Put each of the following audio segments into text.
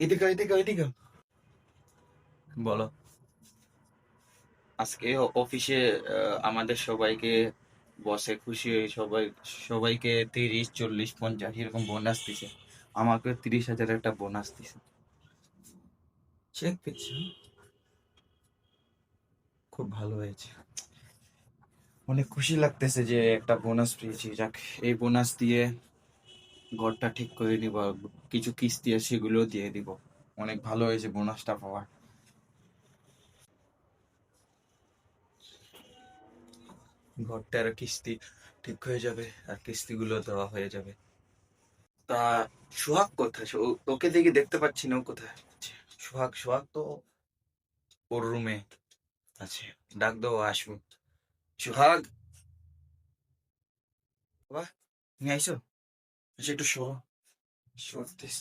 এদিকে এদিকে এদিকে বলো। আজকে অফিসে আমাদের সবাইকে বসে খুশি হয়ে সবাইকে 30, 40, 50 এরকম বোনাস দিছে। আমাকে 30,000 একটা বোনাস দিছে। চেক পেয়েছি, খুব ভালো হয়েছে। অনেক খুশি লাগতেছে যে একটা বোনাস পেয়েছি। যাক, এই বোনাস দিয়ে ঘরটা ঠিক করে দিব, আর কিছু কিস্তি আছে সেগুলো দিয়ে দিব। অনেক ভালো হয়েছে বোনাসটা পাওয়া। ঘরটার কিস্তি ঠিক হয়ে যাবে, আর কিস্তিগুলো দেওয়া হয়ে যাবে। তা সোহাগ কোথায়? ওকে দেখি দেখতে পাচ্ছি না, ও কোথায়? সোহাগ সোহাগ তো ওর রুমে আছে। ডাক দাও, ও আসবে। সোহাগ, বাবা তুমি আইসো? আচ্ছা, একটু শো। শোতেস।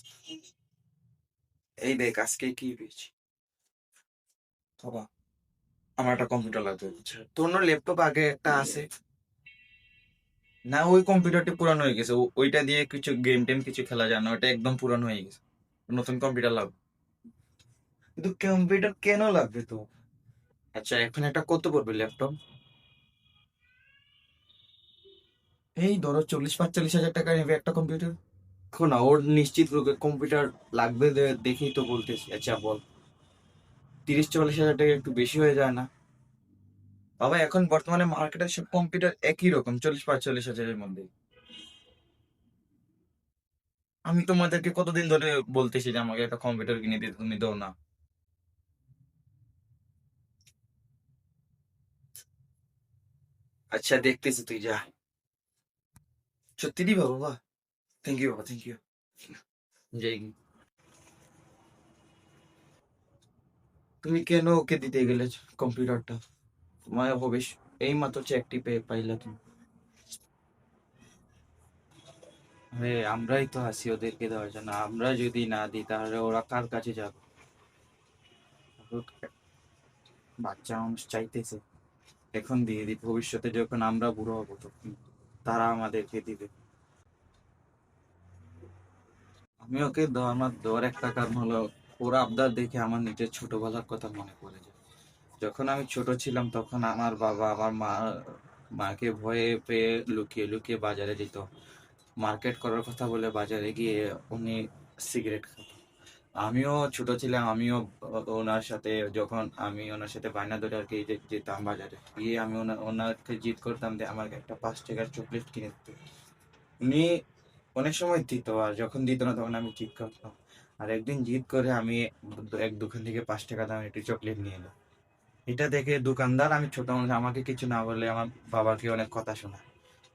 এই দেখ আজকে কি পেয়েছি বাবা। আমার একটা কম্পিউটার লাগবে, বুঝছো? তোর না ল্যাপটপ আগে একটা আছে না? ওই কম্পিউটারটি পুরানো হয়ে গেছে, ওইটা দিয়ে কিছু গেম টেম কিছু খেলা যায় না, ওটা একদম পুরানো হয়ে গেছে। নতুন কম্পিউটার লাগবে। কিন্তু কম্পিউটার কেন লাগবে তো? আচ্ছা, এখন একটা কত পড়বে ল্যাপটপ? এই ধরো 40-45 হাজার টাকা নেবে একটা কম্পিউটার। দেখো না, ওর নিশ্চিত রূপে কম্পিউটার লাগবে দেখেই তো বলতেছি। আচ্ছা বল, 30-40 হাজার টাকা একটু বেশি হয়ে যায় না? বাবা এখন বর্তমানে মার্কেটের সব কম্পিউটার একই রকম, 40-45 হাজারের মধ্যে। আমি তোমাদেরকে কতদিন ধরে বলতেছি যে আমাকে একটা কম্পিউটার কিনে দিতে, তুমি দাও না। আচ্ছা দেখতেছি, তুই যা। সত্যি দিবা বাবা? থ্যাংক ইউ বাবা, থ্যাংক ইউ। যাই। তুমি কেন ওকে দিতে গেলে কম্পিউটারটা? তোমার ভবিষ্যৎ এই মাত্র চাকরি পেয়ে পাইলা তুমি। আরে আমরাই তো আছি ওদেরকে দেওয়ার জন্য, আমরা যদি না দিই তাহলে ওরা কার কাছে যাবে? বাচ্চা মানুষ চাইতেছে, এখন দিয়ে দিই, ভবিষ্যতে যখন আমরা বুড়ো হবো তখন তারা আমাদেরকে দিবে। আমি ওকে আমার দেওয়ার একটা কারণ হলো, ওরা আবদার দেখে আমার নিজের ছোটবেলার কথা মনে পড়ে যায়। যখন আমি ছোট ছিলাম তখন আমার বাবা আমার মাকে ভয়ে পেয়ে লুকিয়ে লুকিয়ে বাজারে যেত। মার্কেট করার কথা বলে বাজারে গিয়ে উনি সিগারেট খেত। আমিও ছোট ছিলাম, আমিও ওনার সাথে, যখন আমি ওনার সাথে বায়না ধরে আর কি যেতাম বাজারে গিয়ে, আমি ওনাকে জিদ করতাম যে আমাকে একটা 5 টাকার চকলেট কিনে দিতে। উনি অনেক সময় দিত, আর যখন দিত না তখন আমি জিদ করতাম। আর একদিন জিদ করে আমি এক দোকান থেকে 5 টাকা দামের একটি চকলেট নিয়ে এলাম। এটা দেখে দোকানদার, আমি ছোট মানুষ, আমাকে কিছু না বলে আমার বাবাকে অনেক কথা শোনায়।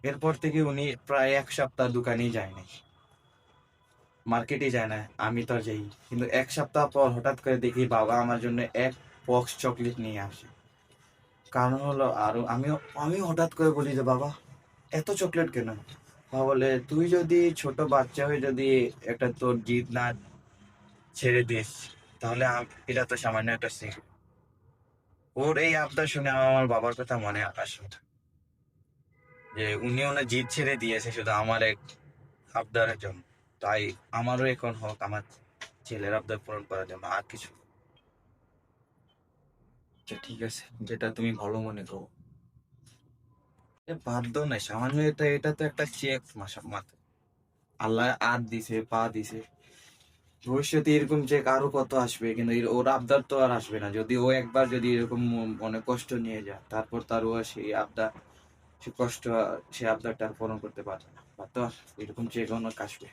এরপর থেকে উনি প্রায় 1 সপ্তাহ দোকানেই যায় নাই, মার্কেটে যায় না। আমি তো যাই, কিন্তু 1 সপ্তাহ পর হঠাৎ করে দেখি বাবা আমার জন্য এক বক্স চকলেট নিয়ে আসে। কারণ হলো, আরো আমি হঠাৎ করে বলি যে বাবা এত চকলেট কেন? বাবা বলে, তুই যদি ছোট বাচ্চা হয়ে যদি একটা তোর জিদ না ছেড়ে দিস, তাহলে এটা তো সামান্য একটা সিগারেট। ওর এই আবদার শুনে আমার বাবার কথা মনে আসে, যে উনি ওনার জিদ ছেড়ে দিয়েছে শুধু আমার এক আবদারের জন্য। তাই আমারও এখন হক আমার ছেলের আবদার পূরণ করার জন্য, আর কিছু। আচ্ছা ঠিক আছে, যেটা তুমি ভালো মনে করো। বাধ্য নাই, সামান্য এটা এটা তো একটা চেক মাথায়। আল্লাহ হাত দিছে, পা দিছে। ভবিষ্যতে এরকম চেক আরো কত আসবে, কিন্তু ওর আবদার তো আর আসবে না। যদি ও একবার যদি এরকম মনে কষ্ট নিয়ে যায়, তারপর তার ও সেই আবদার, সে কষ্ট, সে আবদারটা আর পূরণ করতে পারবে না। বা তো আর এরকম চেক অনেক আসবে।